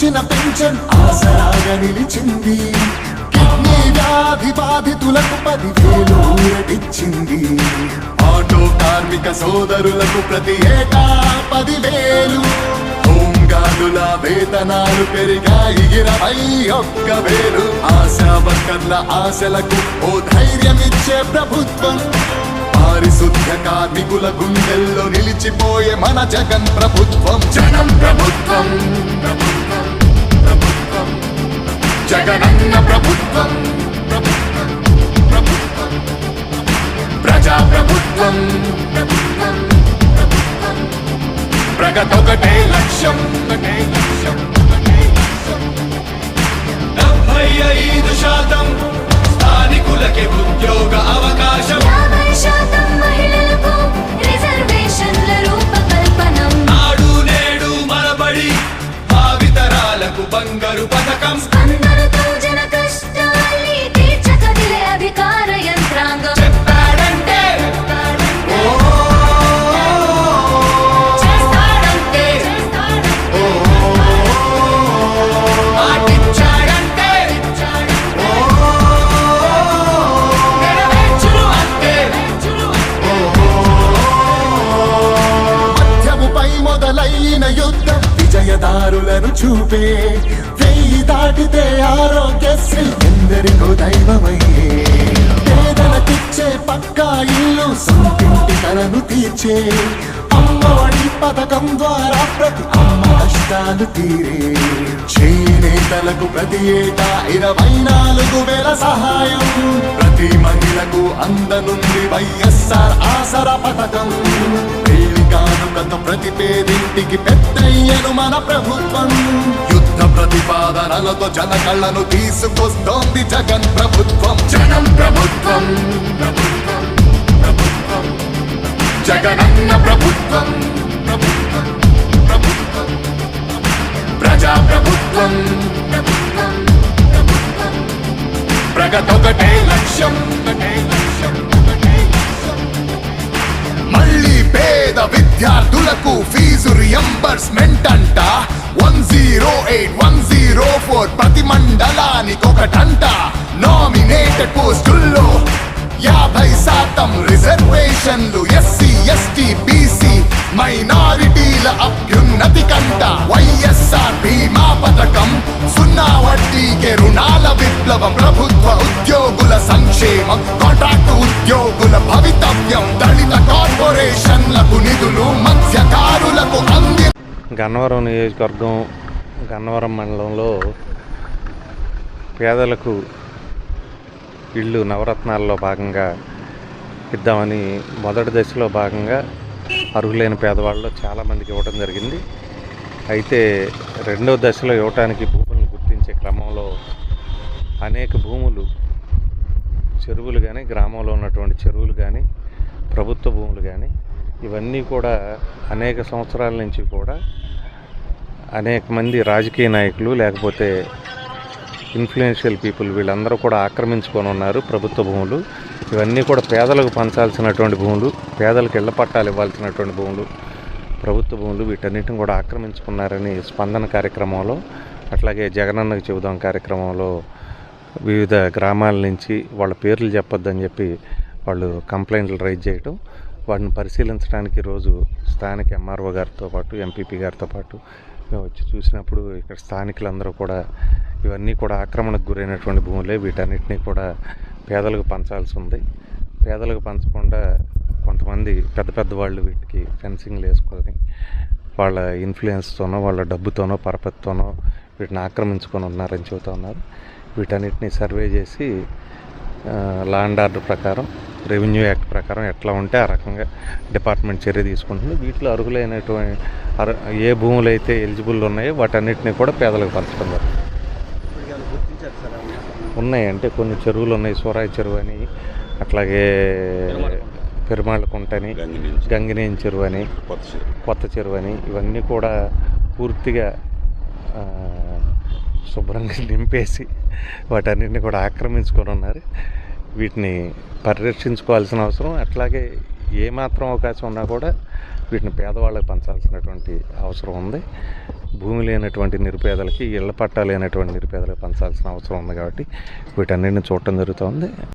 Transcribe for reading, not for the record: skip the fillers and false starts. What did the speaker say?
ఇచ్చిన పెన్షన్ ఆసరాగా నిలిచింది. కిడ్నీ వ్యాధి బాధితులకు 10,000 ఊరటిచ్చింది. ఆటో కార్మిక సోదరులకు ప్రతి ఏటా 10,000. హోంగార్డుల వేతనాలు పెరిగాయి 21,000. ఆశా వర్కర్ల ఆశలకు ఓ ధైర్యమిచ్చే ప్రభుత్వం. పారిశుద్ధ్య కార్మికుల గుండెల్లో నిలిచిపోయే మన జగన్ ప్రభుత్వం. జనం ప్రభుత్వం, ప్రభుత్వం, ప్రభుత్వం, జగనన్న ప్రభుత్వం, ప్రభుత్వం, ప్రభుత్వం, ప్రజా ప్రభుత్వం, ప్రభుత్వం, ప్రభుత్వం, ప్రగతొకటే లక్ష్యం, ఒకటే లక్ష్యం, ఒకటే లక్ష్యం. 75% స్థానికులకి ఉద్యోగ అవకాశం, 50% మహిళలకు రిజర్వేషన్ల రూపకల్పనం. నాడు నేడు మనబడి భావితరాలకు బంగారు పథకం. స్పందనతో జన కష్టాల్ని తీర్చకదిలే అధికార యంత్రాంగం. చెప్పాడంటే చేస్తాడంటే మాటిచ్చాడంటే నెరవేర్చును అంతే. మధ్యముపై మొదలైన యుద్ధం విజయదారులను చూపే. 1000 దాటితే ఆరోగ్యశ్రీ ఎందరికో దైవమయ్యే. పేదలకిచ్చే పక్కా ఇల్లు సొంతింటి కలను తీర్చే. అమ్మఒడి పథకం ద్వారా ప్రతి అమ్మ కష్టాలు తీరే. చేనేతలకు ప్రతి ఏటా 24,000 సహాయం. ప్రతి మహిళకు అందనుంది వైఎస్ఆర్ ఆసరా పథకం. పెళ్లి కానుకతో ప్రతి పేదింటికి పెద్దయ్యను మన ప్రభుత్వం. యుద్ధ ప్రతిపాదనలతో జన కళ్ళను తీసుకొస్తోంది జగన్ ప్రభుత్వం. జనం ప్రభుత్వం, ప్రభుత్వం, ప్రభుత్వం, జగనన్న ప్రభుత్వం, ప్రభుత్వం, ప్రభుత్వం, ప్రజా ప్రభుత్వం, ప్రభుత్వం, ప్రభుత్వం, ప్రగతొకటే లక్ష్యం, ఒకటే లక్ష్యం, ఒకటే లక్ష్యం. మళ్ళీ పేద విద్యార్థులకు ఫీజు రియంబర్స్మెంట్ అంట. 108, 104 ప్రతి మండలానికి ఒకటంట. నామినేటెడ్ పోస్టుల్లో 50% రిజర్వేషన్లు. ఎస్సీ, ఎస్టీ, బీసీ మైనారిటీల అభ్యున్నతి కంట. వైఎస్ఆర్ బీమా పథకం, 0 వడ్డీకే రుణాల విప్లవం. ప్రభుత్వ ఉద్యోగుల సంక్షేమం, కాంట్రాక్టు ఉద్యోగుల భవితవ్యం. దళిత కార్పొరేషన్లకు నిధులు, మత్స్యకారులకు అంది. గన్నవరం నియోజకవర్గం గన్నవరం మండలంలో పేదలకు ఇళ్ళు నవరత్నాల్లో భాగంగా ఇద్దామని మొదటి దశలో భాగంగా అర్హులైన పేదవాళ్ళు చాలామందికి ఇవ్వడం జరిగింది. అయితే రెండో దశలో ఇవ్వటానికి భూములను గుర్తించే క్రమంలో అనేక భూములు, చెరువులు కానీ, గ్రామంలో ఉన్నటువంటి చెరువులు కానీ, ప్రభుత్వ భూములు కానీ, ఇవన్నీ కూడా అనేక సంవత్సరాల నుంచి కూడా అనేక మంది రాజకీయ నాయకులు లేకపోతే ఇన్ఫ్లుయెన్షియల్ పీపుల్ వీళ్ళందరూ కూడా ఆక్రమించుకొని ఉన్నారు ప్రభుత్వ భూములు. ఇవన్నీ కూడా పేదలకు పంచాల్సినటువంటి భూములు, పేదలకు ఇళ్ల పట్టాలు ఇవ్వాల్సినటువంటి భూములు, ప్రభుత్వ భూములు, వీటన్నిటిని కూడా ఆక్రమించుకున్నారని స్పందన కార్యక్రమంలో, అట్లాగే జగనన్నకు చెబుదాం కార్యక్రమంలో వివిధ గ్రామాల నుంచి వాళ్ళ పేర్లు చెప్పొద్దని చెప్పి వాళ్ళు కంప్లైంట్లు రైజ్ చేయటం, వాటిని పరిశీలించడానికి రోజు స్థానిక ఎంఆర్ఓ గారితో పాటు ఎంపీపీ గారితో పాటు మేము వచ్చి చూసినప్పుడు ఇక్కడ స్థానికులందరూ కూడా ఇవన్నీ కూడా ఆక్రమణకు గురైనటువంటి భూములే, వీటన్నిటినీ కూడా పేదలకు పంచాల్సి ఉంది. పేదలకు పంచకుండా కొంతమంది పెద్ద పెద్ద వాళ్ళు వీటికి ఫెన్సింగ్లు వేసుకొని వాళ్ళ ఇన్ఫ్లుయెన్స్తోనో, వాళ్ళ డబ్బుతోనో, పరపతితోనో వీటిని ఆక్రమించుకొని ఉన్నారని చెబుతూ ఉన్నారు. వీటన్నిటిని సర్వే చేసి లా అండ్ ఆర్డర్ ప్రకారం, రెవెన్యూ యాక్ట్ ప్రకారం ఎట్లా ఉంటే ఆ రకంగా డిపార్ట్మెంట్ చర్య తీసుకుంటుంది. వీటిలో అర్హులైనటువంటి ఏ భూములు అయితే ఎలిజిబుల్ ఉన్నాయో వాటన్నిటిని కూడా పేదలకు పంచడం జరుగుతుంది. ఉన్నాయి అంటే కొన్ని చెరువులు ఉన్నాయి, సూరాయి చెరువు అని, అట్లాగే పెరుమాళ్ళకుంటని, గంగినేని చెరువు అని, కొత్త చెరువు అని, ఇవన్నీ కూడా పూర్తిగా శుభ్రంగా నింపేసి వాటన్నిటిని కూడా ఆక్రమించుకొని ఉన్నారు. వీటిని పరిరక్షించుకోవాల్సిన అవసరం, అట్లాగే ఏమాత్రం అవకాశం ఉన్నా కూడా వీటిని పేదవాళ్ళకి పంచాల్సినటువంటి అవసరం ఉంది. భూమి లేనటువంటి నిరుపేదలకి, ఇళ్ల పట్టా లేనటువంటి నిరుపేదలకు పంచాల్సిన అవసరం ఉంది కాబట్టి వీటన్నిటిని చూడటం జరుగుతుంది.